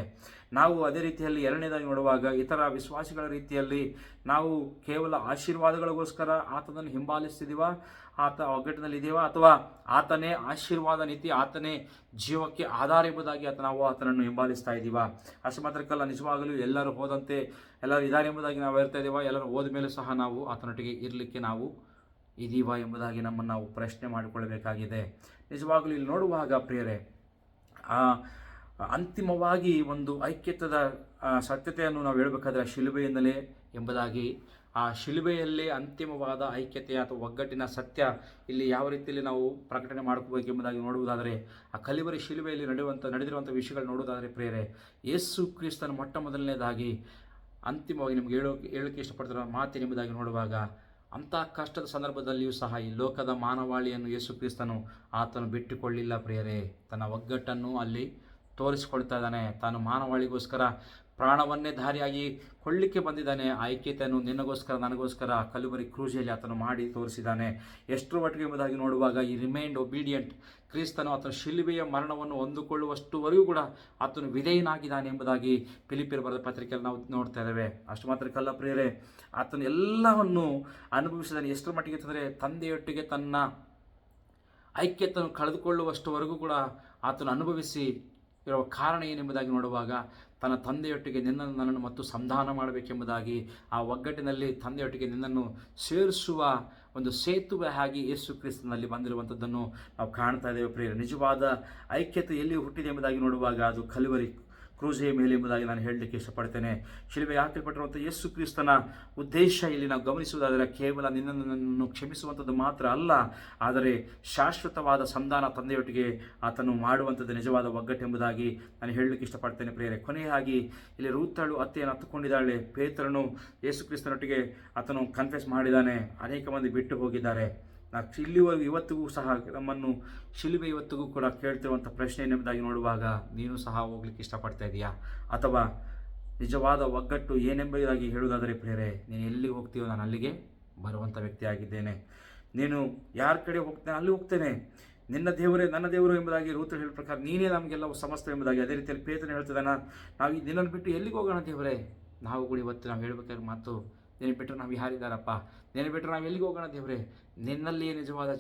ನಾವು ಅದೇ ರೀತಿಯಲ್ಲಿ ಎರಡನೇದಾಗಿ ನೋಡುವಾಗ ಇತರ ವಿಶ್ವಾಸಿಗಳ ರೀತಿಯಲ್ಲಿ ನಾವು ಕೇವಲ ಆಶೀರ್ವಾದಗಳಿಗೋಸ್ಕರ ಆತನನ್ನು ಹಿಂಬಾಲಿಸ್ತಿದ್ದೀವ, ಆತ ಒಗ್ಗಟ್ಟಿನಲ್ಲಿದ್ದೀವ, ಅಥವಾ ಆತನೇ ಆಶೀರ್ವಾದ ನೀತಿ, ಆತನೇ ಜೀವಕ್ಕೆ ಆಧಾರ ಎಂಬುದಾಗಿ ನಾವು ಆತನನ್ನು ಹಿಂಬಾಲಿಸ್ತಾ ಇದ್ದೀವ. ಅಷ್ಟು ಮಾತ್ರಕ್ಕಲ್ಲ, ನಿಜವಾಗಲೂ ಎಲ್ಲರೂ ಹೋದಂತೆ ಎಲ್ಲರೂ ಇದ್ದಾರೆ ಎಂಬುದಾಗಿ ನಾವು ಹೇಳ್ತಾ ಇದ್ದೀವ, ಎಲ್ಲರೂ ಹೋದ ಮೇಲೆ ಸಹ ನಾವು ಆತನೊಟ್ಟಿಗೆ ಇರಲಿಕ್ಕೆ ನಾವು ಇದೀವ ಎಂಬುದಾಗಿ ನಮ್ಮನ್ನು ನಾವು ಪ್ರಶ್ನೆ ಮಾಡಿಕೊಳ್ಳಬೇಕಾಗಿದೆ. ನಿಜವಾಗಲೂ ಇಲ್ಲಿ ನೋಡುವಾಗ ಪ್ರಿಯರೇ, ಅಂತಿಮವಾಗಿ ಒಂದು ಐಕ್ಯತೆಯ ಸತ್ಯತೆಯನ್ನು ನಾವು ಹೇಳಬೇಕಾದ್ರೆ ಶಿಲುಬೆಯಿಂದಲೇ ಎಂಬುದಾಗಿ, ಆ ಶಿಲುಬೆಯಲ್ಲೇ ಅಂತಿಮವಾದ ಐಕ್ಯತೆ ಅಥವಾ ಒಗ್ಗಟ್ಟಿನ ಸತ್ಯ ಇಲ್ಲಿ ಯಾವ ರೀತಿಯಲ್ಲಿ ನಾವು ಪ್ರಕಟಣೆ ಮಾಡ್ಕೋಬೇಕೆಂಬುದಾಗಿ ನೋಡುವುದಾದರೆ, ಆ ಕಲಿವರಿ ಶಿಲುಬೆಯಲ್ಲಿ ನಡೆದಿರುವಂಥ ವಿಷಯಗಳು ನೋಡುವುದಾದರೆ ಪ್ರಿಯರೇ, ಯೇಸು ಕ್ರಿಸ್ತನ ಮೊಟ್ಟ ಮೊದಲನೇದಾಗಿ ಅಂತಿಮವಾಗಿ ನಿಮ್ಗೆ ಹೇಳೋಕ್ಕೆ ಇಷ್ಟಪಡ್ತಿರೋ ಮಾತಿನೆಂಬುದಾಗಿ ನೋಡುವಾಗ ಅಂಥ ಕಷ್ಟದ ಸಂದರ್ಭದಲ್ಲಿಯೂ ಸಹ ಈ ಲೋಕದ ಮಾನವಾಳಿಯನ್ನು ಯೇಸು ಕ್ರಿಸ್ತನು ಆತನು ಬಿಟ್ಟುಕೊಳ್ಳಿಲ್ಲ ಪ್ರಿಯರೇ. ತನ್ನ ಒಗ್ಗಟ್ಟನ್ನು ಅಲ್ಲಿ ತೋರಿಸಿಕೊಳ್ತಾ ಇದ್ದಾನೆ. ತಾನು ಮಾನವಾಳಿಗೋಸ್ಕರ ಪ್ರಾಣವನ್ನೇ ದಾರಿಯಾಗಿ ಕೊಳ್ಳಿಕ್ಕೆ ಬಂದಿದ್ದಾನೆ. ಐಕ್ಯತೆಯನ್ನು ನಿನಗೋಸ್ಕರ ನನಗೋಸ್ಕರ ಕಲುವರಿ ಕ್ರೂಜಲ್ಲಿ ಆತನು ಮಾಡಿ ತೋರಿಸಿದ್ದಾನೆ. ಎಷ್ಟರ ಮಟ್ಟಿಗೆ ಎಂಬುದಾಗಿ ನೋಡುವಾಗ ಈ ರಿಮೈಂಡ್ ಒಬೀಡಿಯಂಟ್ ಕ್ರಿಸ್ತನು ಆತನು ಶಿಲುಬೆಯ ಮರಣವನ್ನು ಹೊಂದಿಕೊಳ್ಳುವಷ್ಟುವರೆಗೂ ಕೂಡ ಆತನು ವಿಧೇಯನಾಗಿದ್ದಾನೆ ಎಂಬುದಾಗಿ ಫಿಲಿಪ್ಪಿಯರ ಬರೆದ ಪತ್ರಿಕೆಯಲ್ಲಿ ನಾವು ನೋಡ್ತಾ ಇದ್ದೇವೆ. ಅಷ್ಟು ಮಾತ್ರಕ್ಕಲ್ಲ ಪ್ರಿಯರೇ, ಆತನು ಎಲ್ಲವನ್ನು ಅನುಭವಿಸಿದ್ದಾನೆ. ಎಷ್ಟರ ಮಟ್ಟಿಗೆ ಅಂತಂದರೆ ತಂದೆಯೊಟ್ಟಿಗೆ ತನ್ನ ಐಕ್ಯತೆಯನ್ನು ಕಳೆದುಕೊಳ್ಳುವಷ್ಟುವರೆಗೂ ಕೂಡ ಆತನು ಅನುಭವಿಸಿ ಇರುವ ಕಾರಣ ಏನೆಂಬುದಾಗಿ ನೋಡುವಾಗ ತನ್ನ ತಂದೆಯೊಟ್ಟಿಗೆ ನಿನ್ನನ್ನು ನನ್ನನ್ನು ಮತ್ತು ಸಂಧಾನ ಮಾಡಬೇಕೆಂಬುದಾಗಿ ಆ ಒಗ್ಗಟ್ಟಿನಲ್ಲಿ ತಂದೆಯೊಟ್ಟಿಗೆ ನಿನ್ನನ್ನು ಸೇರಿಸುವ ಒಂದು ಸೇತುವೆ ಆಗಿ ಯೇಸು ಕ್ರಿಸ್ತನಲ್ಲಿ ಬಂದಿರುವಂಥದ್ದನ್ನು ನಾವು ಕಾಣ್ತಾ ಇದ್ದೇವೆ ಪ್ರಿಯರೇ. ನಿಜವಾದ ಐಕ್ಯತೆ ಎಲ್ಲಿ ಹುಟ್ಟಿದೆ ಎಂಬುದಾಗಿ ನೋಡುವಾಗ ಅದು ಕಲುವರಿ ಕ್ರೂಜೆಯ ಮೇಲೆ ಎಂಬುದಾಗಿ ನಾನು ಹೇಳಲಿಕ್ಕೆ ಇಷ್ಟಪಡ್ತೇನೆ. ಶಿಲುಬೆಗೆ ಹಾಕಲ್ಪಟ್ಟಿರುವಂಥ ಯೇಸು ಕ್ರಿಸ್ತನ ಉದ್ದೇಶ ಇಲ್ಲಿ ನಾವು ಗಮನಿಸುವುದಾದರೆ ಕೇವಲ ನಿನ್ನನ್ನು ಕ್ಷಮಿಸುವಂಥದ್ದು ಮಾತ್ರ ಅಲ್ಲ, ಆದರೆ ಶಾಶ್ವತವಾದ ಸಂಧಾನ ತಂದೆಯೊಟ್ಟಿಗೆ ಆತನು ಮಾಡುವಂಥದ್ದು ನಿಜವಾದ ಒಗ್ಗಟ್ಟೆಂಬುದಾಗಿ ನಾನು ಹೇಳಲಿಕ್ಕೆ ಇಷ್ಟಪಡ್ತೇನೆ ಪ್ರಿಯರೇ. ಕೊನೆಯಾಗಿ ಇಲ್ಲಿ ರೂತಳು ಅತ್ತೆಯನ್ನು ಹತ್ತುಕೊಂಡಿದ್ದಾಳೆ. ಪೇತ್ರನು ಯೇಸು ಕ್ರಿಸ್ತನೊಟ್ಟಿಗೆ ಆತನು ಕನ್ಫೆಸ್ ಮಾಡಿದ್ದಾನೆ. ಅನೇಕ ಮಂದಿ ಬಿಟ್ಟು ಹೋಗಿದ್ದಾರೆ. ಇಲ್ಲಿವರೆಗೂ ಇವತ್ತಿಗೂ ಸಹ ನಮ್ಮನ್ನು ಶಿಲುಬೆ ಇವತ್ತಿಗೂ ಕೂಡ ಕೇಳ್ತಿರುವಂಥ ಪ್ರಶ್ನೆ ಏನೆಂಬುದಾಗಿ ನೋಡುವಾಗ ನೀನು ಸಹ ಹೋಗ್ಲಿಕ್ಕೆ ಇಷ್ಟಪಡ್ತಾ ಇದೆಯಾ? ಅಥವಾ ನಿಜವಾದ ಒಗ್ಗಟ್ಟು ಏನೆಂಬುದಾಗಿ ಹೇಳುವುದಾದರೆ ಪ್ರಿಯರೇ, ನೀನು ಎಲ್ಲಿಗೆ ಹೋಗ್ತೀಯೋ ನಾನು ಅಲ್ಲಿಗೆ ಬರುವಂಥ ವ್ಯಕ್ತಿಯಾಗಿದ್ದೇನೆ. ನೀನು ಯಾರ ಕಡೆ ಹೋಗ್ತೇನೆ ಅಲ್ಲಿ ಹೋಗ್ತೇನೆ. ನಿನ್ನ ದೇವರೇ ನನ್ನ ದೇವರು ಎಂಬುದಾಗಿ ರೂತ ಹೇಳೋ ಪ್ರಕಾರ ನೀನೇ ನಮಗೆಲ್ಲವೂ ಸಮಸ್ತ ಎಂಬುದಾಗಿ. ಅದೇ ರೀತಿಯಲ್ಲಿ ಪೇತ್ರನು ಹೇಳ್ತಿದ್ದಾನೆ, ನಾವು ಈ ದಿನವನ್ನು ಬಿಟ್ಟು ಎಲ್ಲಿಗೆ ಹೋಗೋಣ ದೇವರೇ? ನಾವು ಕೂಡ ಇವತ್ತು ನಾವು ಹೇಳಬೇಕಾದ್ರೆ ಮಾತು, ನಿನ್ನ ಬಿಟ್ಟರೆ ನಾವು ಯಾರಿದ್ದಾರಪ್ಪ? ನಿನ್ನ ಬಿಟ್ಟರೆ ನಾವು ಎಲ್ಲಿಗೆ ಹೋಗೋಣ ದೇವರೇ? ನಿನ್ನಲ್ಲಿಯೇ ನಿಜವಾದ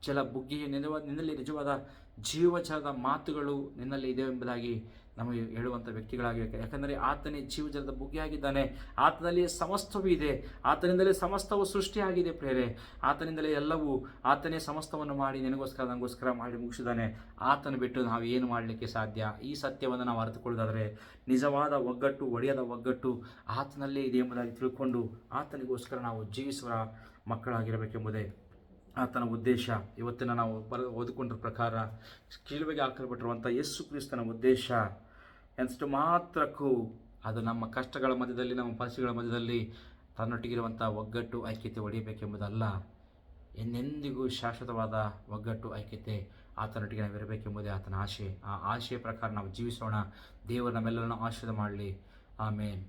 ಜಲ ಬುಗ್ಗಿ, ನಿನ್ನಲ್ಲಿ ನಿಜವಾದ ಜೀವಜಲದ ಮಾತುಗಳು ನಿನ್ನಲ್ಲಿ ಇದೆ ಎಂಬುದಾಗಿ ನಮಗೆ ಹೇಳುವಂಥ ವ್ಯಕ್ತಿಗಳಾಗಿವೆ. ಯಾಕಂದರೆ ಆತನೇ ಜೀವಜಲದ ಬುಗ್ಗಿಯಾಗಿದ್ದಾನೆ. ಆತನಲ್ಲಿಯೇ ಸಮಸ್ತವೂ ಇದೆ. ಆತನಿಂದಲೇ ಸಮಸ್ತವು ಸೃಷ್ಟಿಯಾಗಿದೆ ಪ್ರೇರೆ. ಆತನಿಂದಲೇ ಎಲ್ಲವೂ, ಆತನೇ ಸಮಸ್ತವನ್ನು ಮಾಡಿ ನಿನಗೋಸ್ಕರ ನನಗೋಸ್ಕರ ಮಾಡಿ ಮುಗಿಸಿದ್ದಾನೆ. ಆತನ ಬಿಟ್ಟು ನಾವು ಏನು ಮಾಡಲಿಕ್ಕೆ ಸಾಧ್ಯ? ಈ ಸತ್ಯವನ್ನು ನಾವು ಅರಿತುಕೊಳ್ಳೋದಾದರೆ ನಿಜವಾದ ಒಗ್ಗಟ್ಟು, ಒಡೆಯದ ಒಗ್ಗಟ್ಟು ಆತನಲ್ಲೇ ಇದೆ ಎಂಬುದಾಗಿ ತಿಳ್ಕೊಂಡು ಆತನಿಗೋಸ್ಕರ ನಾವು ಜೀವಿಸುವ ಮಕ್ಕಳಾಗಿರಬೇಕೆಂಬುದೇ ಆತನ ಉದ್ದೇಶ. ಇವತ್ತಿನ ನಾವು ಓದಿಕೊಂಡ್ರ ಪ್ರಕಾರ ಶಿಲುಬೆಗೆ ಹಾಕಲ್ಪಟ್ಟಿರುವಂಥ ಯೇಸು ಕ್ರಿಸ್ತನ ಉದ್ದೇಶ ಎಷ್ಟು ಮಾತ್ರಕ್ಕೂ ಅದು ನಮ್ಮ ಕಷ್ಟಗಳ ಮಧ್ಯದಲ್ಲಿ, ನಮ್ಮ ಪರಿಸ್ಥಿತಿಗಳ ಮಧ್ಯದಲ್ಲಿ ತನ್ನೊಟ್ಟಿಗಿರುವಂಥ ಒಗ್ಗಟ್ಟು, ಐಕ್ಯತೆ ಒಡೆಯಬೇಕೆಂಬುದಲ್ಲ. ಎಂದೆಂದಿಗೂ ಶಾಶ್ವತವಾದ ಒಗ್ಗಟ್ಟು, ಐಕ್ಯತೆ ಆತನೊಟ್ಟಿಗೆ ನಾವು ಇರಬೇಕೆಂಬುದೇ ಆತನ ಆಶೆ. ಆ ಆಶೆಯ ಪ್ರಕಾರ ನಾವು ಜೀವಿಸೋಣ. ದೇವರು ನಮ್ಮೆಲ್ಲರನ್ನು ಆಶೀರ್ವಾದ ಮಾಡಲಿ. ಆಮೇನ್.